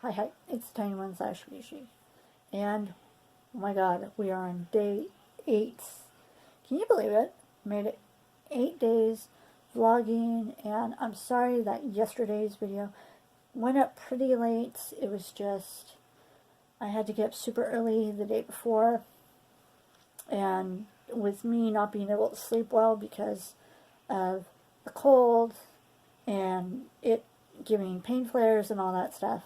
Hi, it's Tiny One / Bishie. And, oh my god, we are on day 8. Can you believe it? Made it 8 days vlogging, and I'm sorry that yesterday's video went up pretty late. It was just, I had to get up super early the day before, and with me not being able to sleep well because of the cold and it giving pain flares and all that stuff,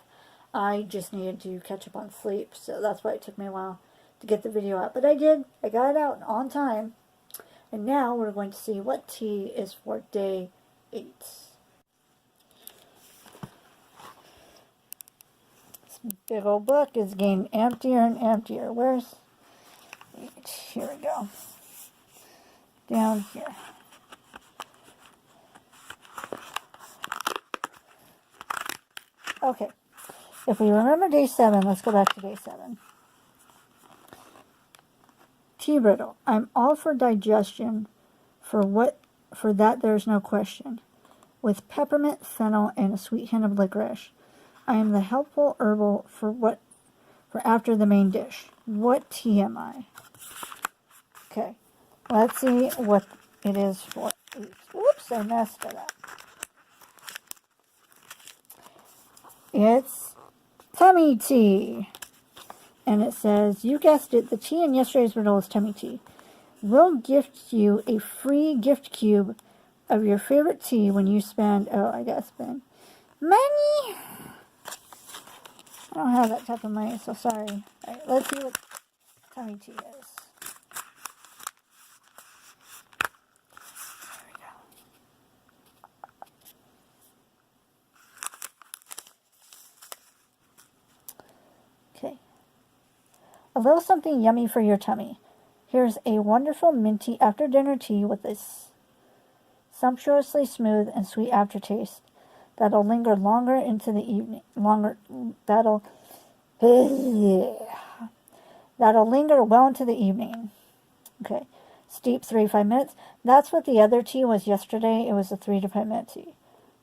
I just needed to catch up on sleep, so that's why it took me a while to get the video out. But I did. I got it out on time. And now we're going to see what tea is for day 8. This big old book is getting emptier and emptier. Where's... Here we go. Down here. Okay. If we remember day 7, let's go back to day 7. Tea brittle. I'm all for digestion. For that there's no question. With peppermint, fennel, and a sweet hint of licorice. I am the helpful herbal for after the main dish. What tea am I? Okay. Let's see what it is for. Oops, I messed it up. It's tummy tea. And it says, you guessed it, the tea in yesterday's riddle is tummy tea. We'll gift you a free gift cube of your favorite tea when you spend, I gotta spend money. I don't have that type of money, so sorry. Alright, let's see what tummy tea is. There we go. Okay. A little something yummy for your tummy. Here's a wonderful minty after-dinner tea with a sumptuously smooth and sweet aftertaste that'll linger longer into the evening. That'll linger well into the evening. Okay. Steep 3 to 5 minutes. That's what the other tea was yesterday. It was a 3 to 5 minute tea.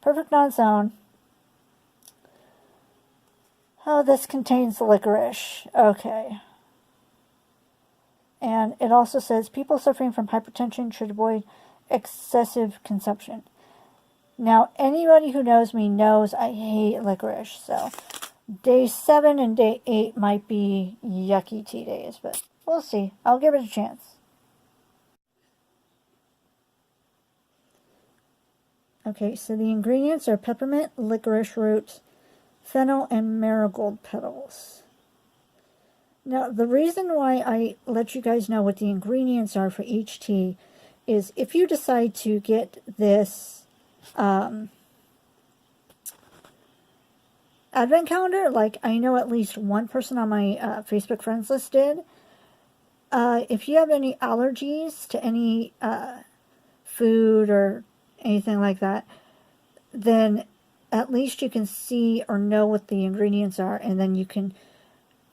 Perfect on its own. Oh, this contains licorice. Okay. And it also says people suffering from hypertension should avoid excessive consumption. Now, anybody who knows me knows I hate licorice, so day 7 and day 8 might be yucky tea days, but we'll see. I'll give it a chance. Okay, so the ingredients are peppermint, licorice root, fennel, and marigold petals. Now, the reason why I let you guys know what the ingredients are for each tea is if you decide to get this advent calendar, like I know at least one person on my Facebook friends list did, if you have any allergies to any food or anything like that, then at least you can see or know what the ingredients are, and then you can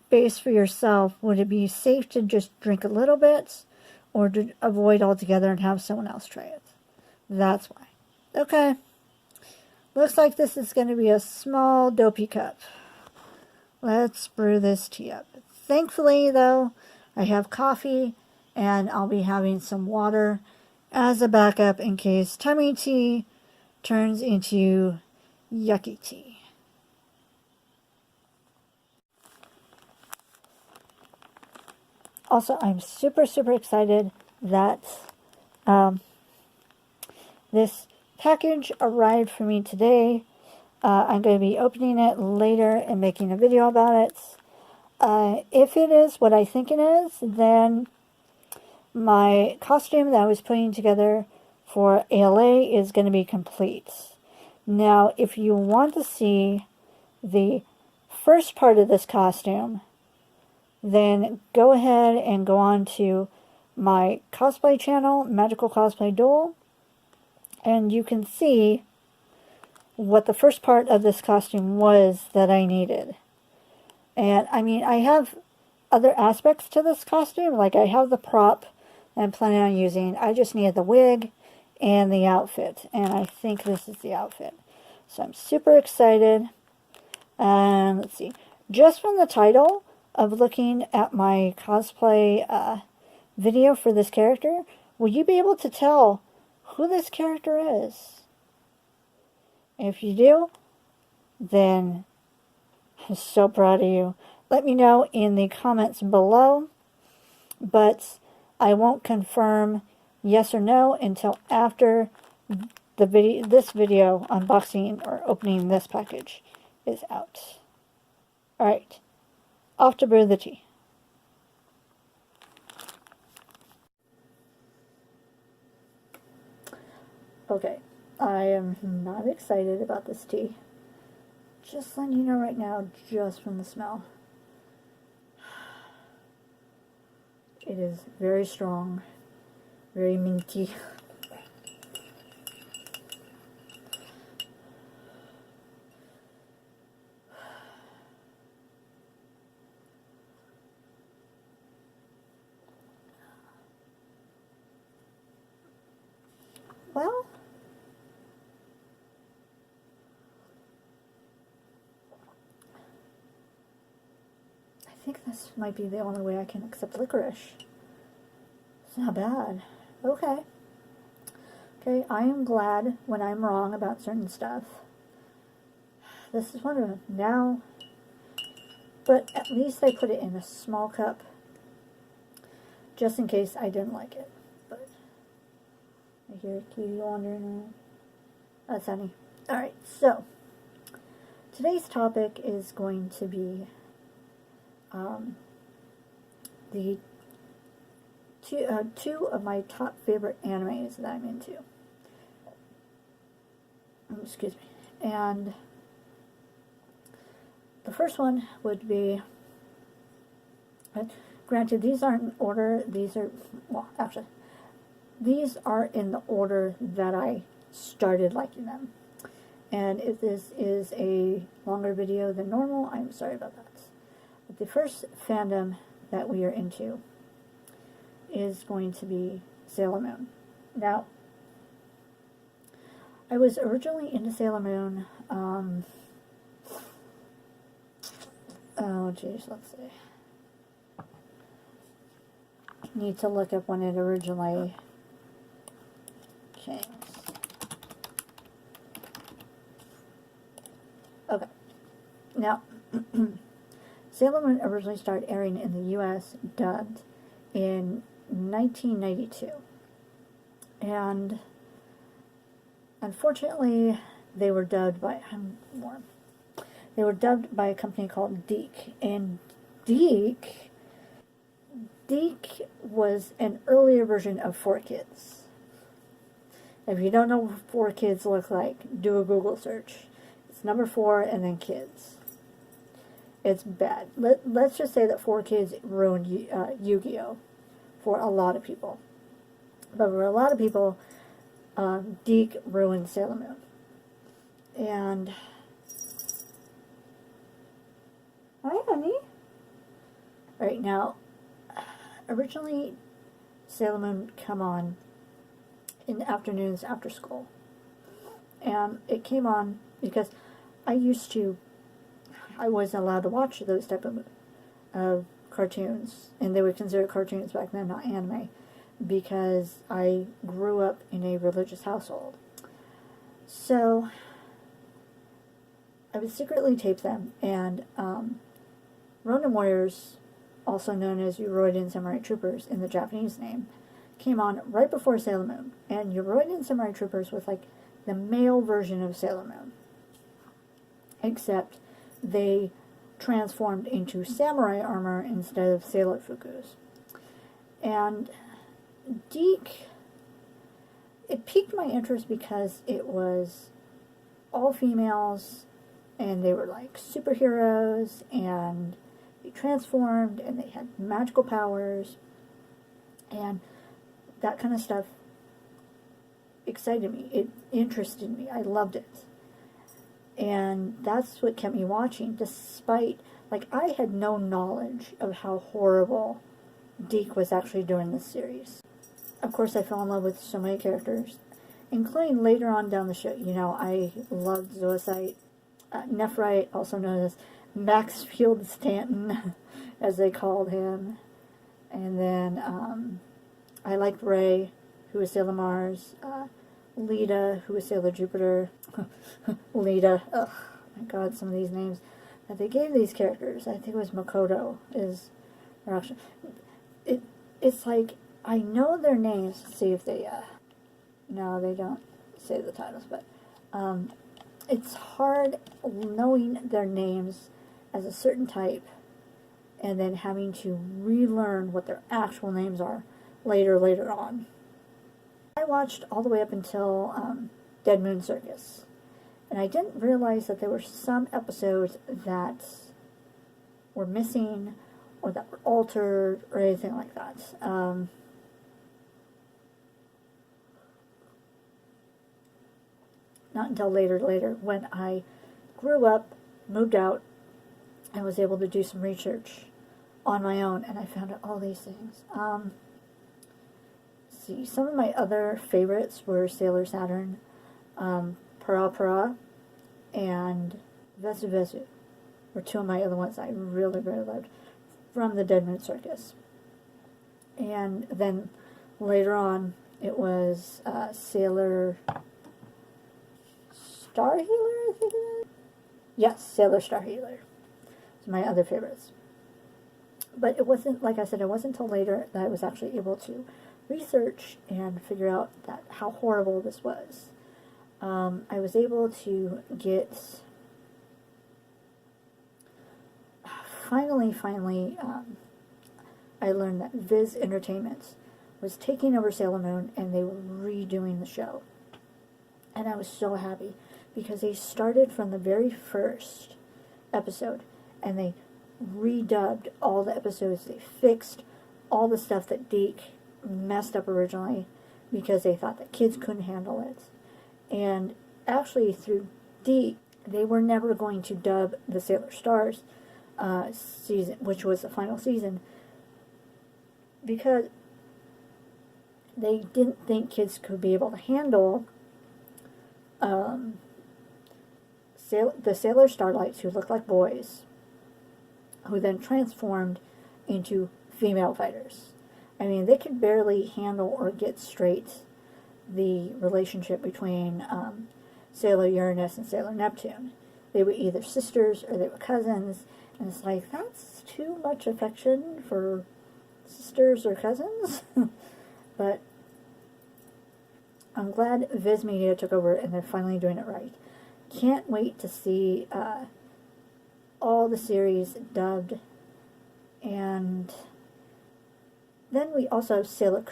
base for yourself, would it be safe to just drink a little bit or to avoid altogether and have someone else try it? That's why. Okay. Looks like this is going to be a small dopey cup. Let's brew this tea up. Thankfully, though, I have coffee and I'll be having some water as a backup in case tummy tea turns into yucky tea. Also, I'm super, super excited that this package arrived for me today. I'm going to be opening it later and making a video about it. If it is what I think it is, then my costume that I was putting together for ALA is going to be complete. Now, if you want to see the first part of this costume, then go ahead and go on to my cosplay channel, Magical Cosplay Duel, and you can see what the first part of this costume was that I needed. And, I mean, I have other aspects to this costume, like I have the prop I'm planning on using. I just needed the wig and the outfit, and I think this is the outfit. So I'm super excited. Let's see. Just from the title of looking at my cosplay video for this character, will you be able to tell who this character is? If you do, then I'm so proud of you. Let me know in the comments below, but I won't confirm yes or no until after this video unboxing or opening this package is out. Alright, off to brew the tea. Okay, I am not excited about this tea. Just letting you know right now, just from the smell. It is very strong, very minty. Well, I think this might be the only way I can accept licorice. It's not bad. Okay. Okay, I am glad when I'm wrong about certain stuff. This is one of them. Now, but at least I put it in a small cup, just in case I didn't like it. But I hear a kitty wandering around. That's honey. Alright, so today's topic is going to be the two of my top favorite animes that I'm into. Excuse me. And the first one would be, granted, these aren't in order. These are, well, actually, these are in the order that I started liking them. And if this is a longer video than normal, I'm sorry about that. But the first fandom that we are into is going to be Sailor Moon. Now, I was originally into Sailor Moon, oh geez, let's see. Need to look up when it originally came. Okay. Now, Sailor Moon originally started airing in the U.S. dubbed in 1992. And unfortunately, they were dubbed by a company called Deke. And Deke was an earlier version of 4Kids. If you don't know what 4Kids look like, do a Google search. It's number 4 and then kids. It's bad. Let's just say that 4Kids ruined Yu-Gi-Oh! For a lot of people. But for a lot of people, Deke ruined Sailor Moon. And hi, honey. Right now, originally, Sailor Moon come on in the afternoons after school. And it came on because I was allowed to watch those type of cartoons, and they were considered cartoons back then, not anime, because I grew up in a religious household. So I would secretly tape them, and Ronin Warriors, also known as Yoroiden Samurai Troopers in the Japanese name, came on right before Sailor Moon, and Yoroiden Samurai Troopers was like the male version of Sailor Moon, except they transformed into samurai armor instead of sailor fukus. And Deke, it piqued my interest because it was all females, and they were like superheroes, and they transformed, and they had magical powers, and that kind of stuff excited me. It interested me. I loved it. And that's what kept me watching, despite, like, I had no knowledge of how horrible Deke was actually doing this series. Of course, I fell in love with so many characters, including later on down the show. You know, I loved Zoisite, Nephrite, also known as Maxfield Stanton, as they called him. And then I liked Ray, who was Sailor Mars. Lita, who was Sailor Jupiter. Lita, oh my god, some of these names that they gave these characters. I think it was Makoto is their option. It's like, I know their names. Let's see if they, no, they don't say the titles, but it's hard knowing their names as a certain type and then having to relearn what their actual names are later on. I watched all the way up until Dead Moon Circus, and I didn't realize that there were some episodes that were missing or that were altered or anything like that. Not until later when I grew up, moved out, and was able to do some research on my own, and I found out all these things. See, some of my other favorites were Sailor Saturn, Para Para, and Vesu Vesu were two of my other ones I really, really loved from the Dead Moon Circus. And then later on, it was Sailor Star Healer, I think it is? Yes, Sailor Star Healer. It's my other favorites. But it wasn't, like I said, it wasn't until later that I was actually able to research and figure out that how horrible this was. I was able to get finally I learned that Viz Entertainment was taking over Sailor Moon and they were redoing the show, and I was so happy because they started from the very first episode and they redubbed all the episodes. They fixed all the stuff that Deke messed up originally because they thought that kids couldn't handle it. And actually through Deke, they were never going to dub the Sailor Stars season, which was the final season, because they didn't think kids could be able to handle the Sailor Starlights, who looked like boys, who then transformed into female fighters. I mean, they could barely handle or get straight the relationship between Sailor Uranus and Sailor Neptune. They were either sisters or they were cousins, and it's like, that's too much affection for sisters or cousins. But I'm glad Viz Media took over and they're finally doing it right. Can't wait to see all the series dubbed. And then we also have Sailor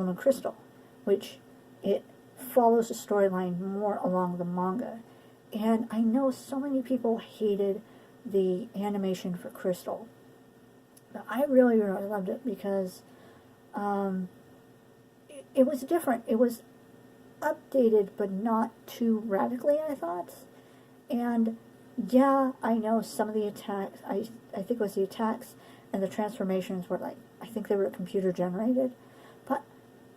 Moon Crystal, which it follows the storyline more along the manga. And I know so many people hated the animation for Crystal, but I really, really loved it because it was different. It was updated, but not too radically, I thought. And yeah, I know some of the attacks, I think it was the attacks and the transformations were like, I think they were computer generated, but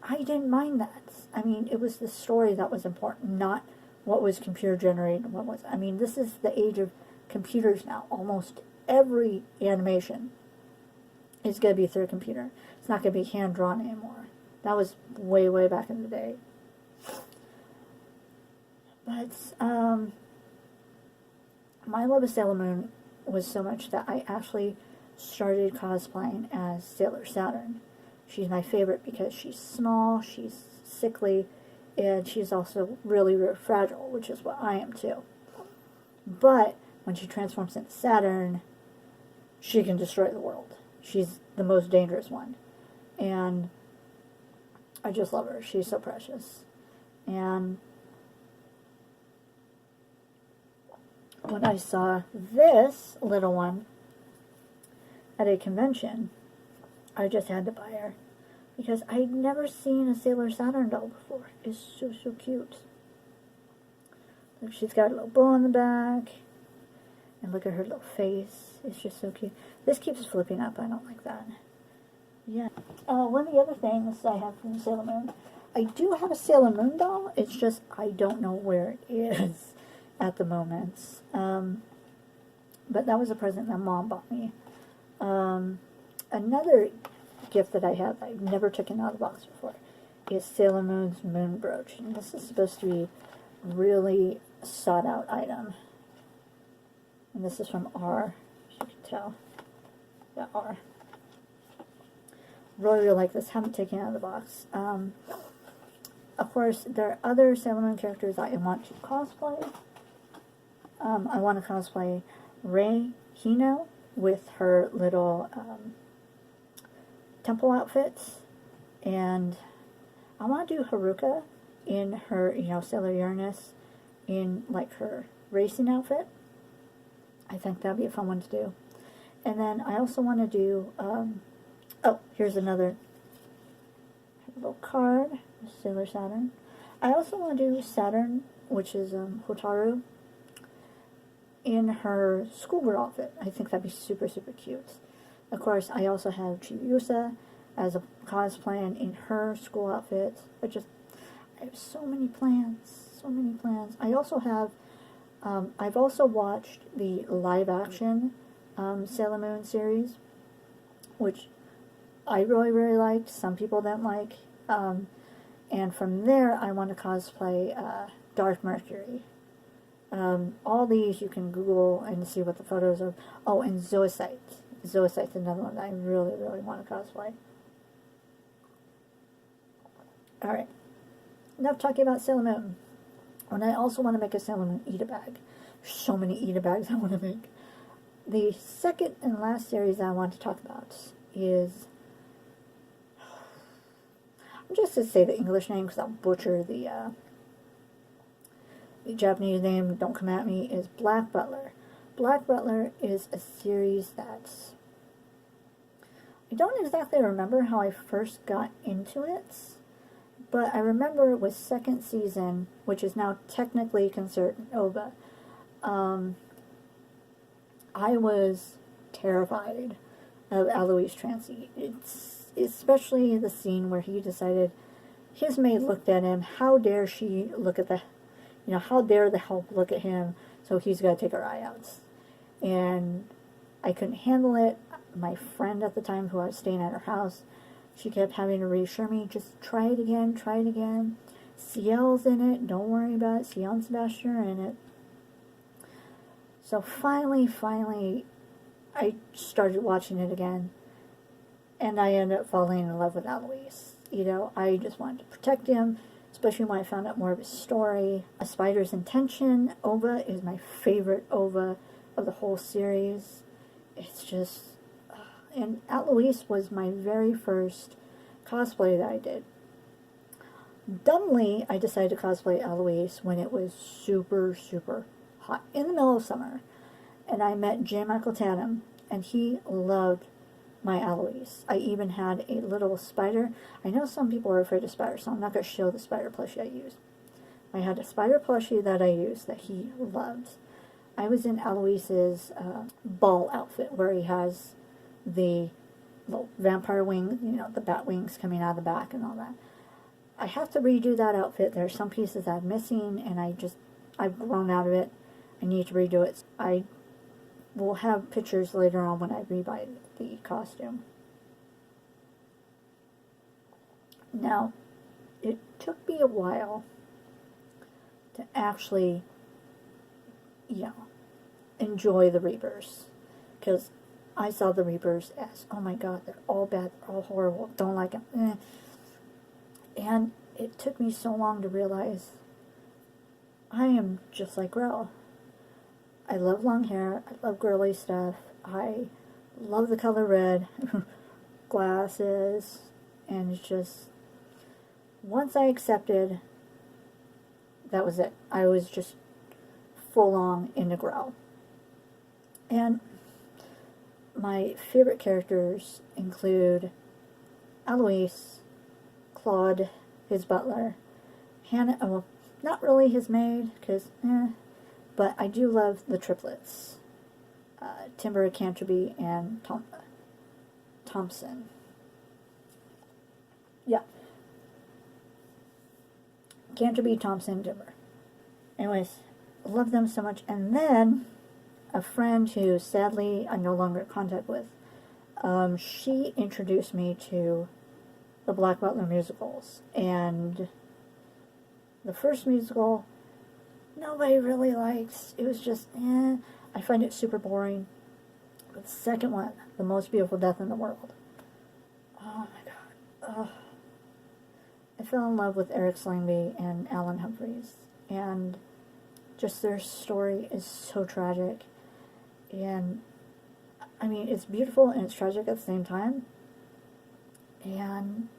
I didn't mind that. I mean, it was the story that was important, not what was computer generated and what was. I mean, this is the age of computers now. Almost every animation is going to be through a computer. It's not going to be hand-drawn anymore. That was way, way back in the day. But my love of Sailor Moon was so much that I actually started cosplaying as Sailor Saturn. She's my favorite because she's small, she's sickly, and she's also really, really fragile, which is what I am too. But when she transforms into Saturn, she can destroy the world. She's the most dangerous one. And I just love her. She's so precious. And when I saw this little one at a convention, I just had to buy her because I'd never seen a Sailor Saturn doll before. It's so, so cute. Look, she's got a little bow on the back, and look at her little face. It's just so cute. This keeps flipping up. I don't like that. Yeah. One of the other things I have from Sailor Moon, I do have a Sailor Moon doll. It's just I don't know where it is. at the moment. But that was a present that Mom bought me. Another gift that I have that I've never taken out of the box before is Sailor Moon's Moon Brooch. And this is supposed to be a really sought out item. And this is from R, as you can tell. Yeah, R. Really, really like this. Haven't taken it out of the box. Of course, there are other Sailor Moon characters I want to cosplay. I want to cosplay Rei Hino with her little temple outfits. And I want to do Haruka in her, Sailor Uranus in, like, her racing outfit. I think that'd be a fun one to do. And then I also want to do, oh, here's another little card, Sailor Saturn. I also want to do Saturn, which is Hotaru, in her schoolgirl outfit. I think that'd be super, super cute. Of course, I also have Chibiusa as a cosplay in her school outfit. I have so many plans, so many plans. I also have, I've also watched the live-action Sailor Moon series, which I really, really liked. Some people didn't like. And from there, I want to cosplay Dark Mercury. All these you can Google and see what the photos of. Oh, and Zoisite. Zoisite's another one that I really, really want to cosplay. Alright. Enough talking about Sailor Moon. And I also want to make a Sailor Moon Eat-A Bag. There's so many Eat-A Bags I want to make. The second and last series I want to talk about is... I'm just to say the English name because I'll butcher the Japanese name. Don't come at me. Is Black Butler. Black Butler is a series that's... I don't exactly remember how I first got into it, but I remember it was second season, which is now technically considered an OVA. I was terrified of Alois Trancy. It's especially the scene where he decided his maid looked at him. How dare she look at the, how dare the help look at him? So he's got to take her eye out. And I couldn't handle it. My friend at the time, who I was staying at her house, she kept having to reassure me, just try it again, try it again. Ciel's in it, don't worry about it. Ciel and Sebastian are in it. So finally, I started watching it again. And I ended up falling in love with Alois. I just wanted to protect him, especially when I found out more of his story. A Spider's Intention OVA is my favorite OVA of the whole series. It's just... and Alois was my very first cosplay that I did. Dumbly, I decided to cosplay Alois when it was super, super hot in the middle of summer. And I met J. Michael Tatum, and he loved my Alois. I even had a little spider. I know some people are afraid of spiders, so I'm not going to show the spider plushie I used. I had a spider plushie that I used that he loved. I was in Alois's ball outfit, where he has the little vampire wing, the bat wings coming out of the back and all that. I have to redo that outfit. There are some pieces I'm missing, and I've grown out of it. I need to redo it. I will have pictures later on when I rebuy the costume. Now, it took me a while to actually, enjoy the Reapers, because I saw the Reapers as, oh my god, they're all bad, they're all horrible, don't like them. And it took me so long to realize I am just like Grell. I love long hair, I love girly stuff, I love the color red, glasses, and it's just, once I accepted, that was it. I was just full on into Grell. And my favorite characters include Alois, Claude, his butler, Hannah, well, not really his maid, because, but I do love the triplets, Timber, Canterbury, and Thompson. Yeah. Canterbury, Thompson, Timber. Anyways, love them so much. And then a friend who sadly I'm no longer in contact with, she introduced me to the Black Butler musicals. And the first musical, nobody really likes. It was just, I find it super boring. But the second one, The Most Beautiful Death in the World. Oh my god. I fell in love with Eric Slaneby and Alan Humphreys. And just their story is so tragic. And, I mean, it's beautiful and it's tragic at the same time. And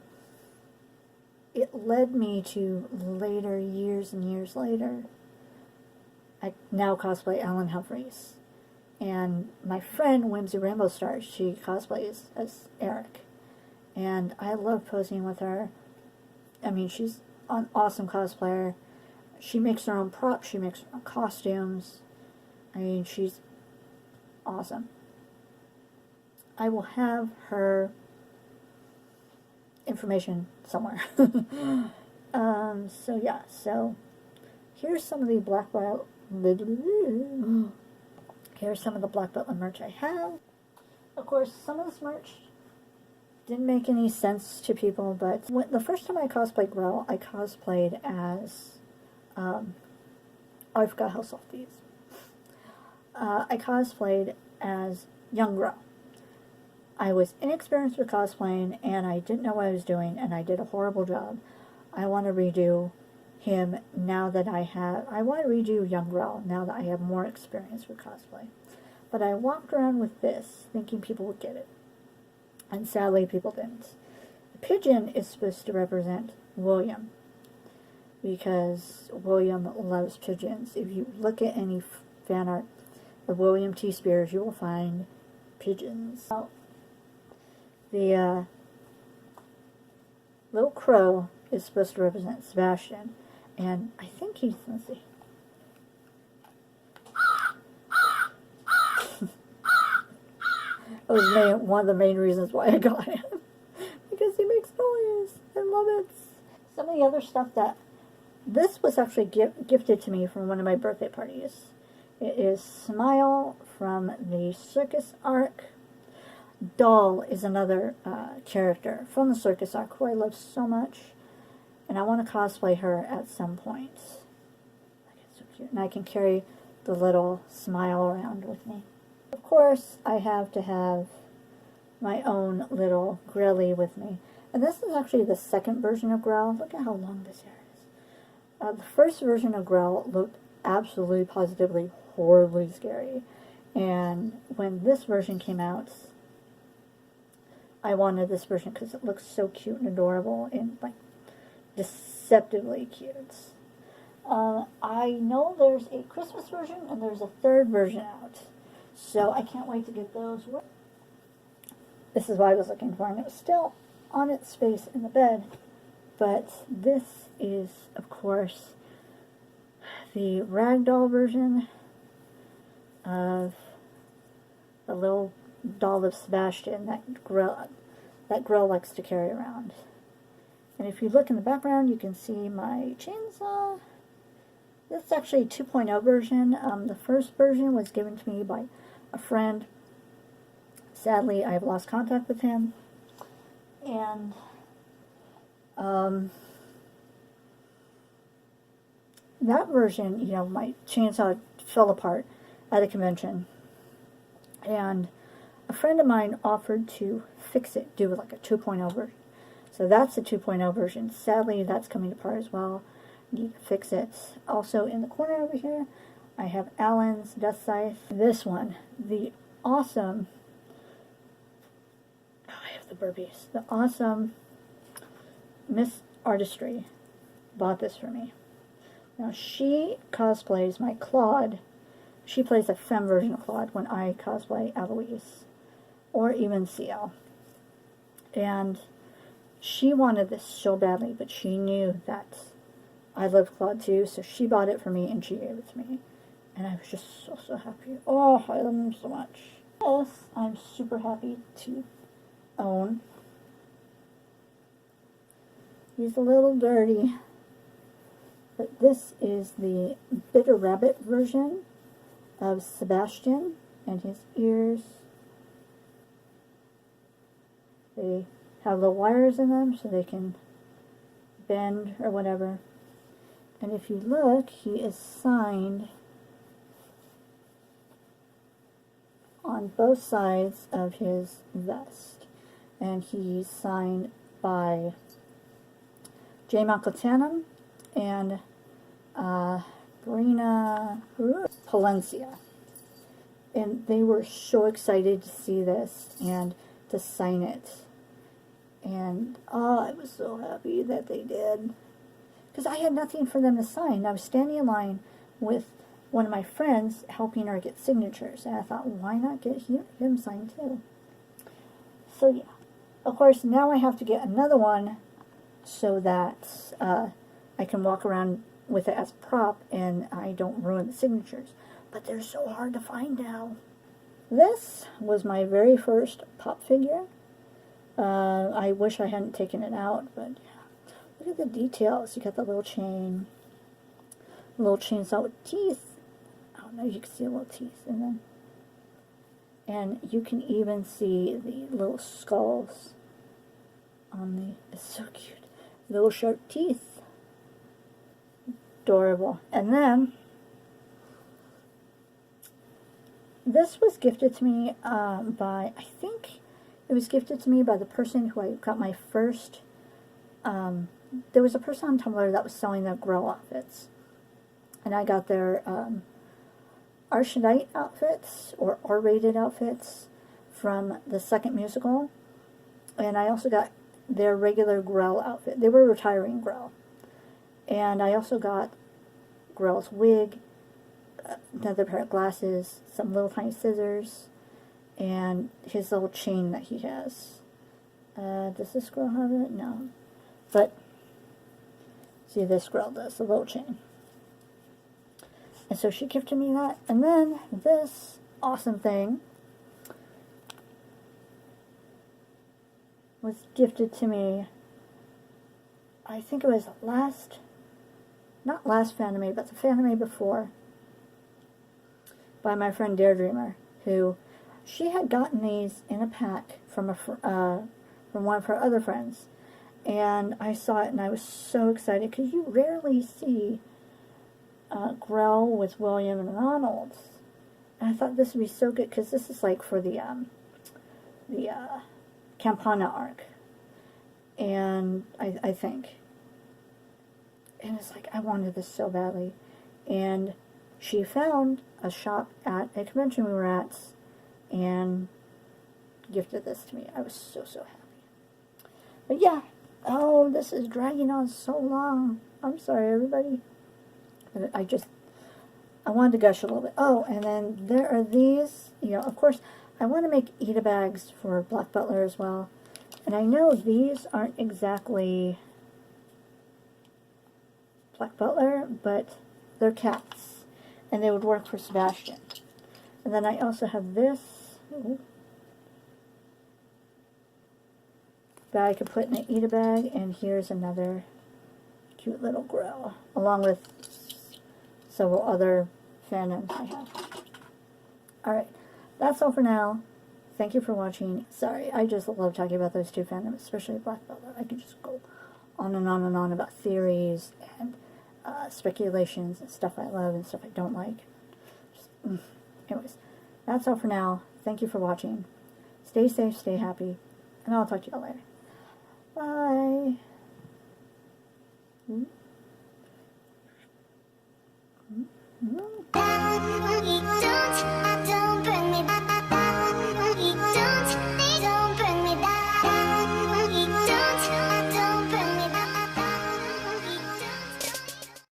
it led me to later, years and years later, I now cosplay Alan Humphreys. And my friend, Whimsy Rainbow Stars, she cosplays as Eric. And I love posing with her. I mean, she's an awesome cosplayer. She makes her own props. She makes her own costumes. I mean, she's awesome. I will have her information somewhere. So yeah, so here's some of the here's some of the Black Butler merch I have. Of course, some of this merch didn't make any sense to people, but the first time I cosplayed Grell, I cosplayed as, oh, I forgot how soft these. I cosplayed as young Grell. I was inexperienced with cosplaying, and I didn't know what I was doing, and I did a horrible job. I want to redo him now that I want to redo young Grell now that I have more experience with cosplay. But I walked around with this, thinking people would get it. And sadly, people didn't. The pigeon is supposed to represent William, because William loves pigeons. If you look at any fan art of William T. Spears, you will find pigeons. Now, the little crow is supposed to represent Sebastian, and I think he's, let's see. That was one of the main reasons why I got him. Because he makes noise. I love it. Some of the other stuff that... This was actually gifted to me from one of my birthday parties. It is Smile from the Circus Arc. Doll is another character from the Circus Arc who I love so much. And I want to cosplay her at some point. It's so cute. And I can carry the little Smile around with me. Of course, I have to have my own little Grelly with me. And this is actually the second version of Grell. Look at how long this hair is. The first version of Grell looked absolutely, positively, horribly scary. And when this version came out, I wanted this version because it looks so cute and adorable and, like, deceptively cute. I know there's a Christmas version and there's a third version out. So I can't wait to get those. This is what I was looking for, and it was still on its space in the bed. But this is, of course, the ragdoll version of the little doll of Sebastian that Grell likes to carry around. And if you look in the background, you can see my chainsaw. This is actually a 2.0 version. The first version was given to me by a friend. Sadly, I have lost contact with him. And that version, you know, my chainsaw fell apart at a convention. And a friend of mine offered to fix it, do like a 2.0 version. So that's the 2.0 version. Sadly, that's coming apart as well. Need to fix it. Also, in the corner over here, I have Alan's Death Scythe. This one, the awesome... Oh, I have the burpees. The awesome Miss Artistry bought this for me. Now, she cosplays my Claude. She plays a femme version of Claude when I cosplay Eloise. Or even CL. And she wanted this so badly, but she knew that I love Claude too, so she bought it for me and she gave it to me. And I was just so happy. Oh, I love him so much. Yes, I'm super happy to own. He's a little dirty. But this is the Bitter Rabbit version of Sebastian and his ears. They have little wires in them so they can bend or whatever. And if you look, he is signed on both sides of his vest. And he's signed by J. Michael and Brina Palencia. And they were so excited to see this and to sign it. And I was so happy that they did. Because I had nothing for them to sign. I was standing in line with one of my friends helping her get signatures. And I thought, why not get him signed too? So yeah. Of course, now I have to get another one so that I can walk around with it as a prop and I don't ruin the signatures. But they're so hard to find now. This was my very first pop figure. I wish I hadn't taken it out, but yeah. Look at the details. You got the little chain. Little chainsaw with teeth. I don't know, you can see a little teeth in them. And you can even see the little skulls on the, it's so cute. Little sharp teeth. Adorable. And then, this was gifted to me by, I think it was gifted to me by the person who I got my first, there was a person on Tumblr that was selling the Grell outfits. And I got their Arshadite outfits, or R-rated outfits, from the second musical. And I also got their regular Grell outfit. They were retiring Grell. And I also got Grell's wig, another pair of glasses, some little tiny scissors, and his little chain that he has. Does this Grell have it? No. But, see, this Grell does, the little chain. And so she gifted me that. And then this awesome thing was gifted to me, I think it was not last Fanime, but the Fanime before, by my friend Daredreamer, who, she had gotten these in a pack from one of her other friends. And I saw it and I was so excited, because you rarely see Grell with William and Ronald. And I thought this would be so good, because this is like for the Campana arc. And I think. And it's like, I wanted this so badly. And she found a shop at a convention we were at and gifted this to me. I was so, so happy. But yeah. Oh, this is dragging on so long. I'm sorry, everybody. I wanted to gush a little bit. Oh, and then there are these, of course, I want to make Eda bags for Black Butler as well. And I know these aren't exactly Black Butler, but they're cats. And they would work for Sebastian. And then I also have this that I could put in an Eda bag. And here's another cute little Grell, along with several other fandoms I have. Alright, that's all for now. Thank you for watching. Sorry, I just love talking about those two fandoms, especially Black Butler. I could just go on and on and on about theories and speculations and stuff I love and stuff I don't like. Anyways, that's all for now. Thank you for watching. Stay safe, stay happy, and I'll talk to y'all later. Bye!